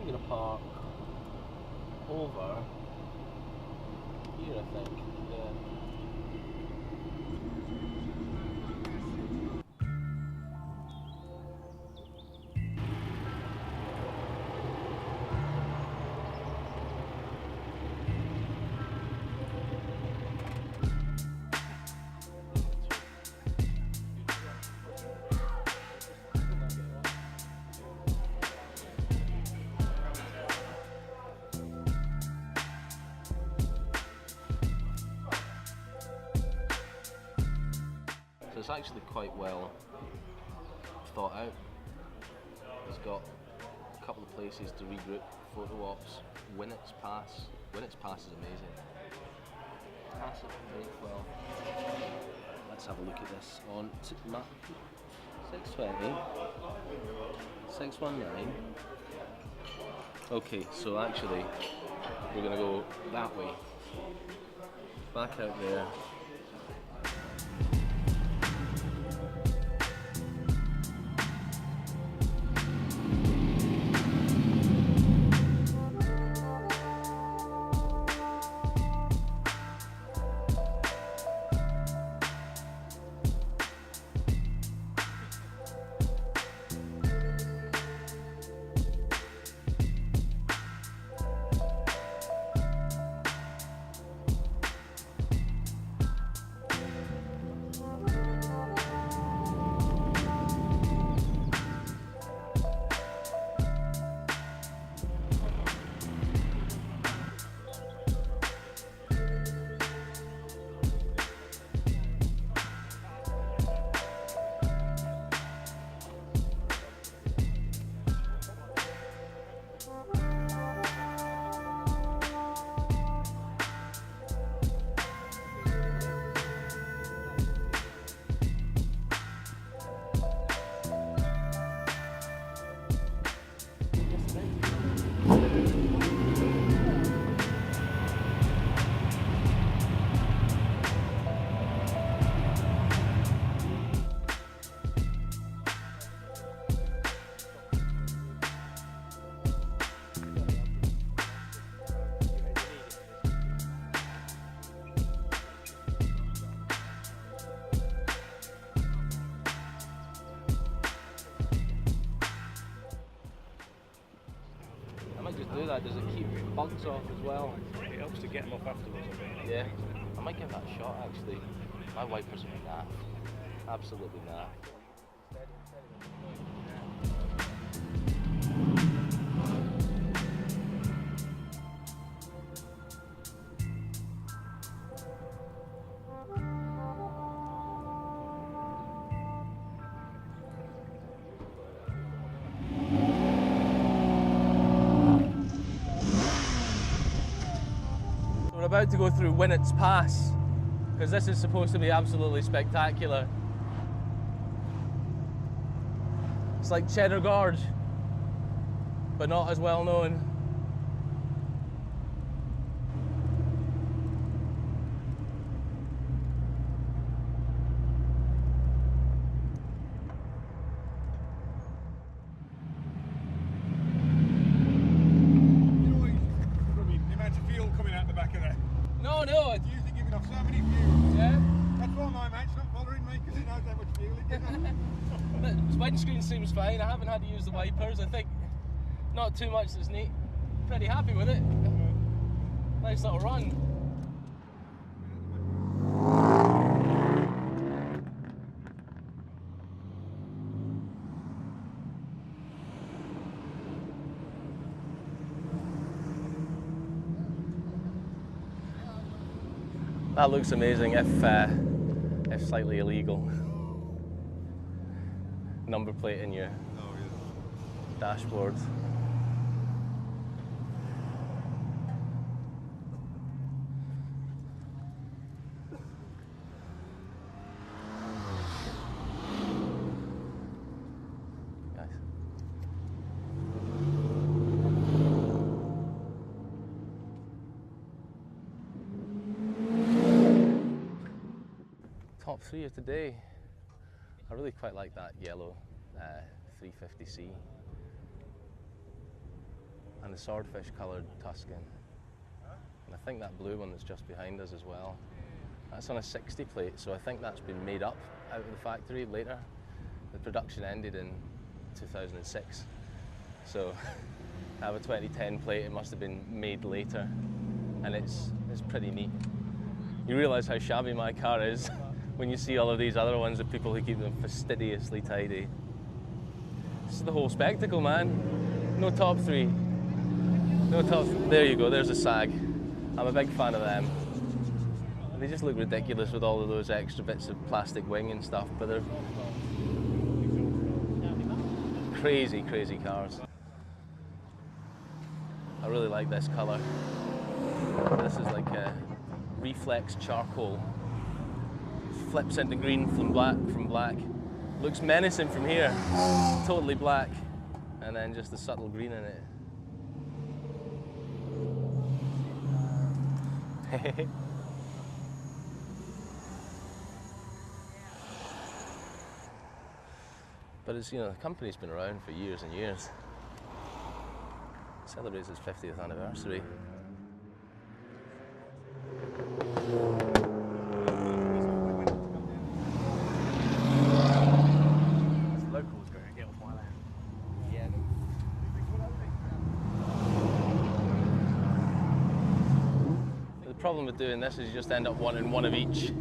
I'm going to park over here, I think. Yeah. So it's actually quite well thought out. It's got a couple of places to regroup photo ops. Winnett's Pass. Winnett's Pass is amazing. Pass it very well. Let's have a look at this on map. 620, 619. Okay, so actually we're going to go that way. Back out there. Do that, does it keep bugs off as well? It helps to get them off afterwards, I think. Yeah, I might give that a shot actually. My wipers are naff, absolutely naff. We're about to go through Winnett's Pass because this is supposed to be absolutely spectacular. It's like Cheddar Gorge, but not as well known. No, It's usually giving off so many fumes. yeah. That's why my mate's not bothering me, because he knows how much fuel it gives off. The windscreen seems fine. I haven't had to use the wipers. I think not too much that's neat. Pretty happy with it. Nice little run. That looks amazing, if slightly illegal. Number plate in your dashboard. Top three of today. I really quite like that yellow 350C. and the swordfish coloured Tuscan. And I think that blue one that's just behind us as well. That's on a 60 plate, so I think that's been made up out of the factory later. The production ended in 2006. So I have a 2010 plate, it must have been made later. And it's pretty neat. You realise how shabby my car is when you see all of these other ones of people who keep them fastidiously tidy. This is the whole spectacle, man. No top three. No top. There you go, there's a Sag. I'm a big fan of them. They just look ridiculous with all of those extra bits of plastic wing and stuff, but they're crazy, crazy cars. I really like this colour. This is like a reflex charcoal. Flips into green from black. Looks menacing from here. Totally black. And then just the subtle green in it. But it's, you know, the company's been around for years and years. It celebrates its 50th anniversary. Locals going to get off my land. Yeah. The problem with doing this is you just end up wanting one of each.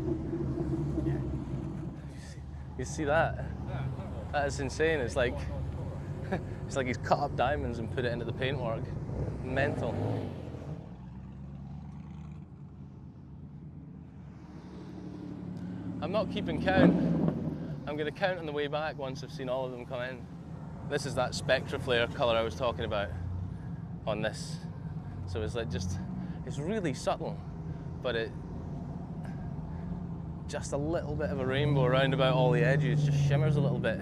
You see that? That is insane. It's like he's cut up diamonds and put it into the paintwork. Mental. I'm not keeping count. I'm going to count on the way back once I've seen all of them come in. This is that Spectra Flare colour I was talking about on this. So it's like it's really subtle, but it just a little bit of a rainbow around about all the edges, just shimmers a little bit.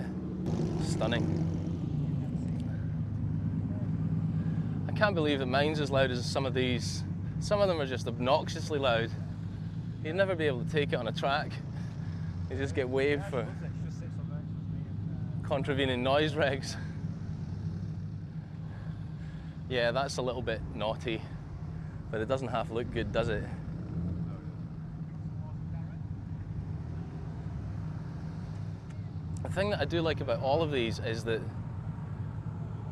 Stunning. I can't believe that mine's as loud as some of these. Some of them are just obnoxiously loud. You'd never be able to take it on a track. You just get waved for contravening noise regs. Yeah, that's a little bit naughty, but it doesn't half look good, does it? The thing that I do like about all of these is that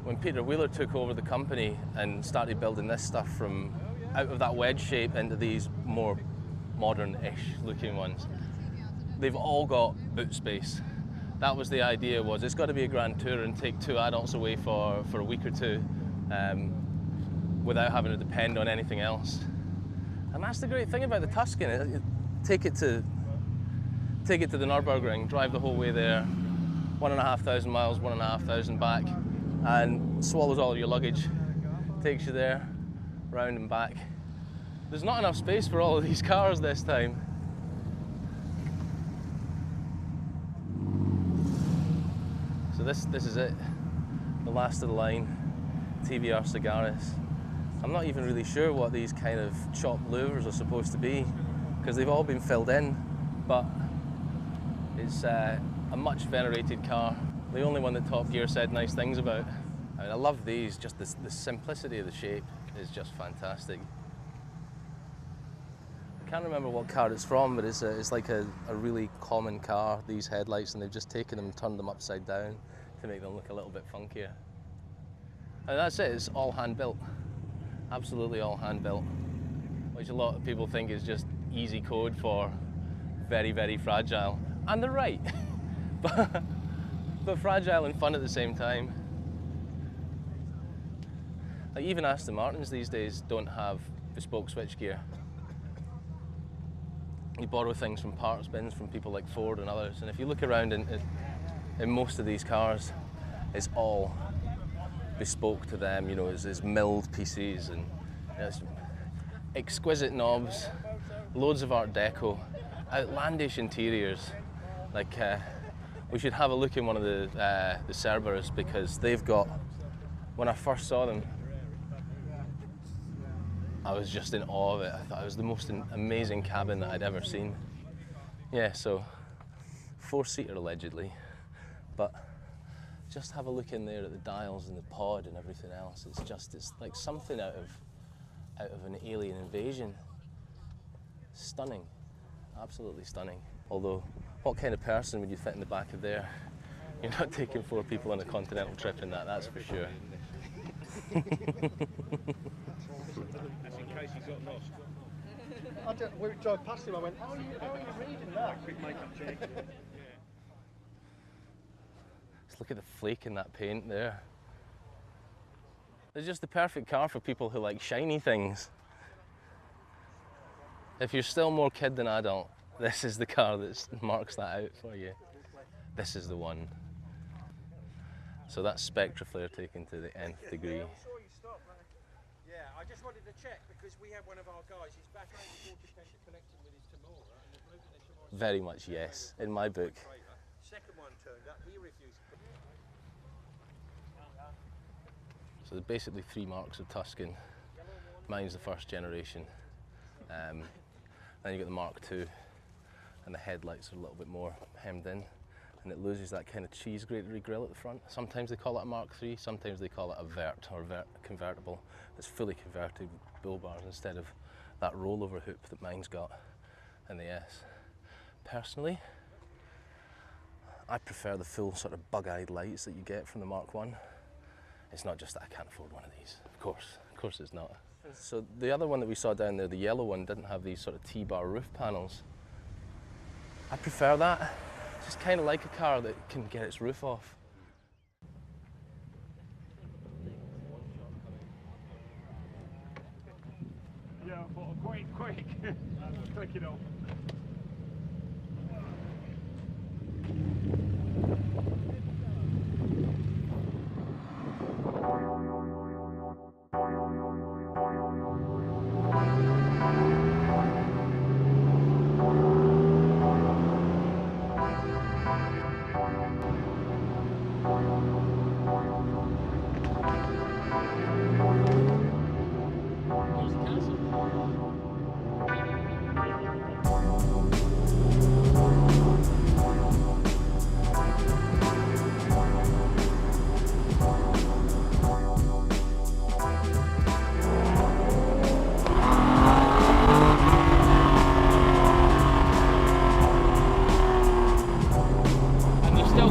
when Peter Wheeler took over the company and started building this stuff from out of that wedge shape into these more modern-ish looking ones, they've all got boot space. That was the idea, was it's got to be a grand tour and take two adults away for a week or two without having to depend on anything else. And that's the great thing about the Tuscan. Take it to the Nürburgring, drive the whole way there, 1,500 miles, 1,500 back, and swallows all of your luggage, takes you there, round and back. There's not enough space for all of these cars this time. So this is it, the last of the line, TVR Cigaris. I'm not even really sure what these kind of chopped louvers are supposed to be, because they've all been filled in, but it's a much venerated car. The only one that Top Gear said nice things about. I mean, I love these, just the simplicity of the shape is just fantastic. I can't remember what car it's from, but it's like a really common car, these headlights, and they've just taken them and turned them upside down to make them look a little bit funkier. And that's it, it's all hand built. Absolutely all hand built. Which a lot of people think is just easy code for very, very fragile. And they're right. but fragile and fun at the same time. Like even Aston Martins these days don't have bespoke switchgear. You borrow things from parts bins from people like Ford and others, and if you look around in most of these cars, it's all bespoke to them, you know, it's milled pieces and it's exquisite knobs, loads of Art Deco, outlandish interiors. Like we should have a look in one of the Cerberus, because they've got, when I first saw them, I was just in awe of it. I thought it was the most amazing cabin that I'd ever seen. Yeah, so 4-seater allegedly, but just have a look in there at the dials and the pod and everything else. It's like something out of an alien invasion. Stunning, absolutely stunning. Although, what kind of person would you fit in the back of there? You're not taking 4 people on a continental trip in that, that's for sure. That's in case you got lost. We drove past him, I went, how are you reading that? Quick makeup check. Just look at the flake in that paint there. It's just the perfect car for people who like shiny things. If you're still more kid than adult, this is the car that marks that out for you. This is the one. So that's Spectra flare taken to the nth degree. I'm sure you stopped, man. Yeah, I just wanted to check because we had one of our guys, his back ain't connecting with his Tamora, and the bloke in the Tamora. Very much yes, in my book. Second one turned up, he refused to put. So there's basically 3 marks of Tuscan. Mine's the first generation. Then you get the Mark II, and the headlights are a little bit more hemmed in, and it loses that kind of cheese gratery grille at the front. Sometimes they call it a Mark III, sometimes they call it a vert or convertible. It's fully converted with bull bars instead of that rollover hoop that mine's got in the S. Personally, I prefer the full sort of bug-eyed lights that you get from the Mark I. It's not just that I can't afford one of these, of course it's not. So the other one that we saw down there, the yellow one, didn't have these sort of T-bar roof panels. I prefer that. It's just kind of like a car that can get its roof off. Yeah, I thought, quick, click it off.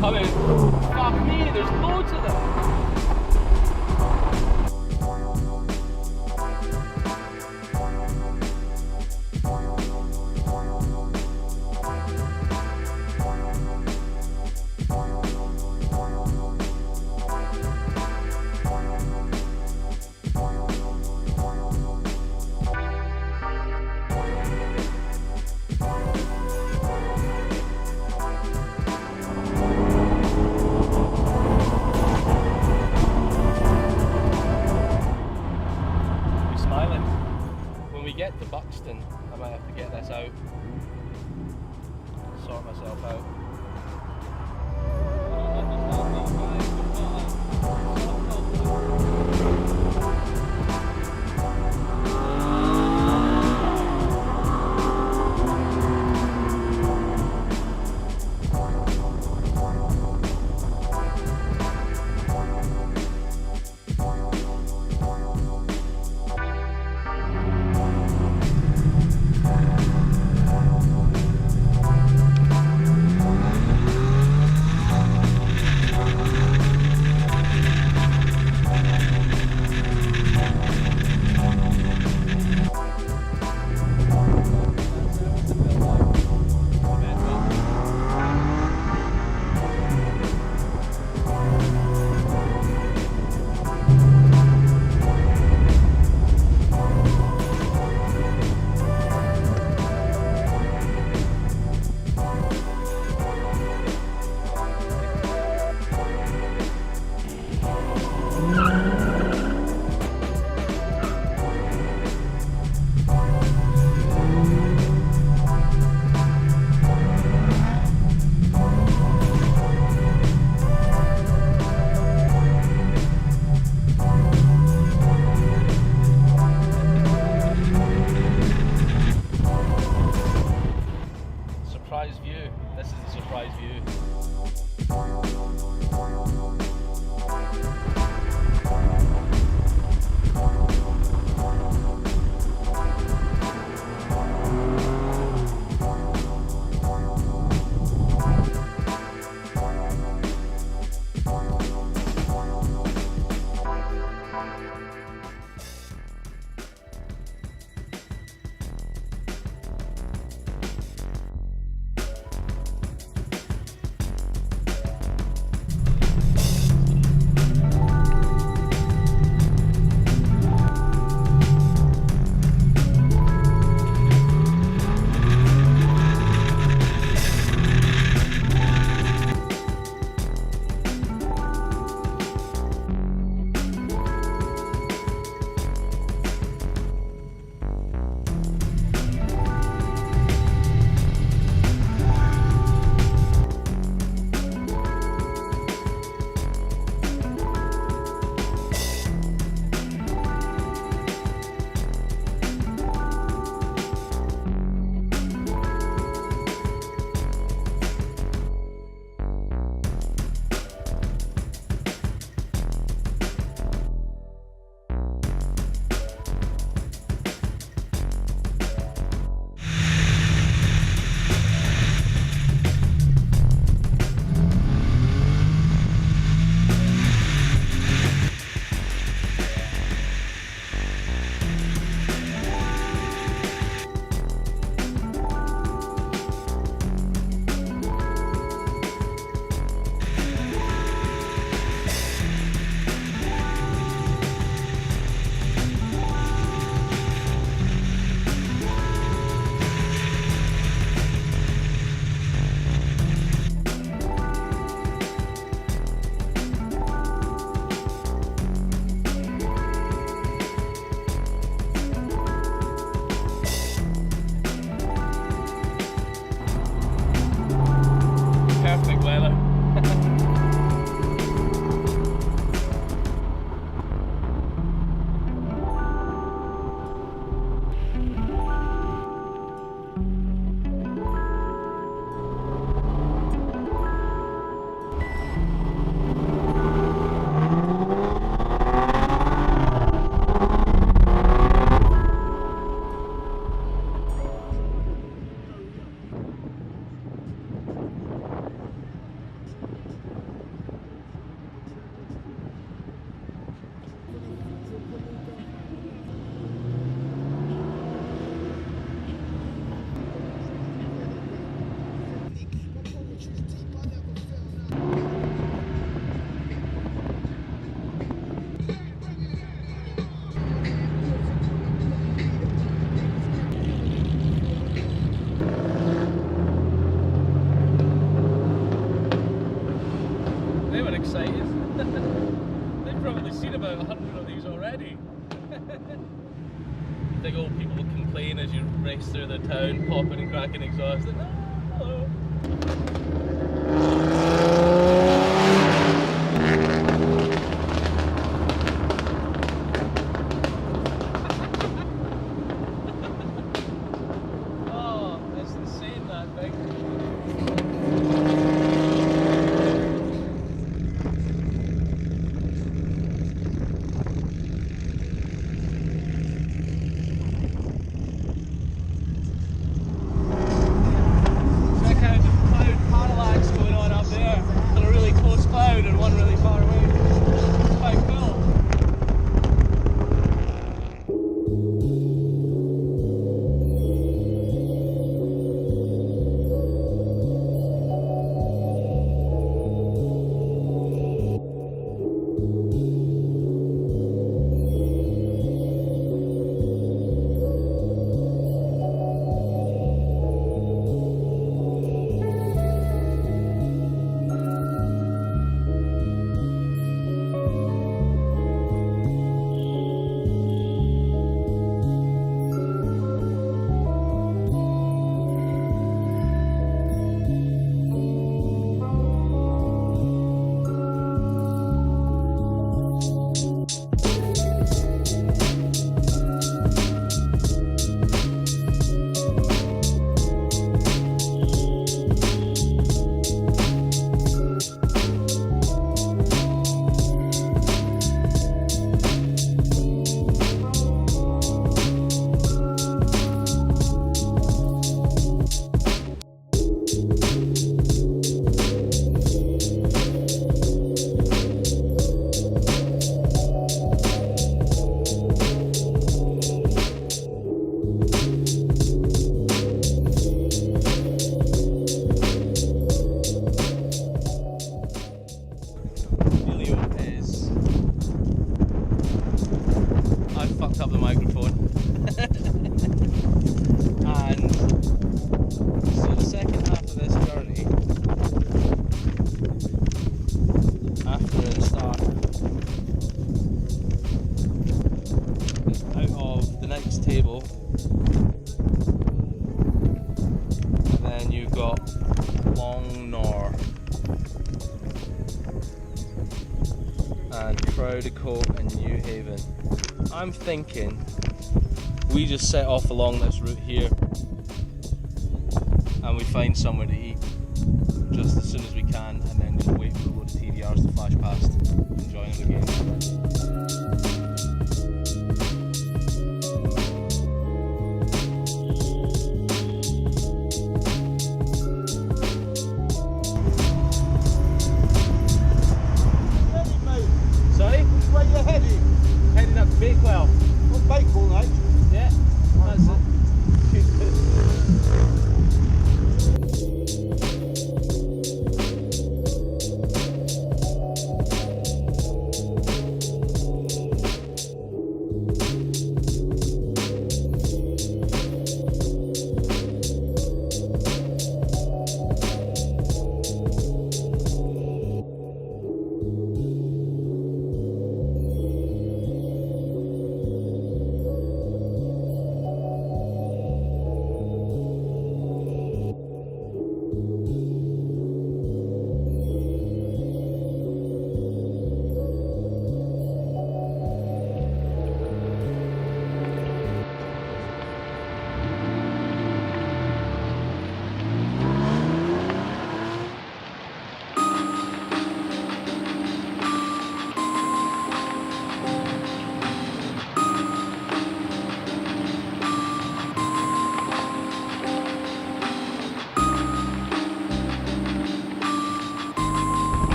Coming. Fuck me, there's loads of them. they were excited. They've probably seen about 100 of these already. You think old people will complain as you race through the town, popping and cracking exhaust. Like, oh, oh, that's insane, that thing. Check out the cloud parallax going on up there. And a really close cloud and one really far away. It's quite cool. I fucked up the microphone. And so the second half of this journey, after the start, out of the next table, and then you've got Long Nor and Crowdicote and New Haven. I'm thinking we just set off along this route here and we find somewhere to eat just as soon as we can, and then just wait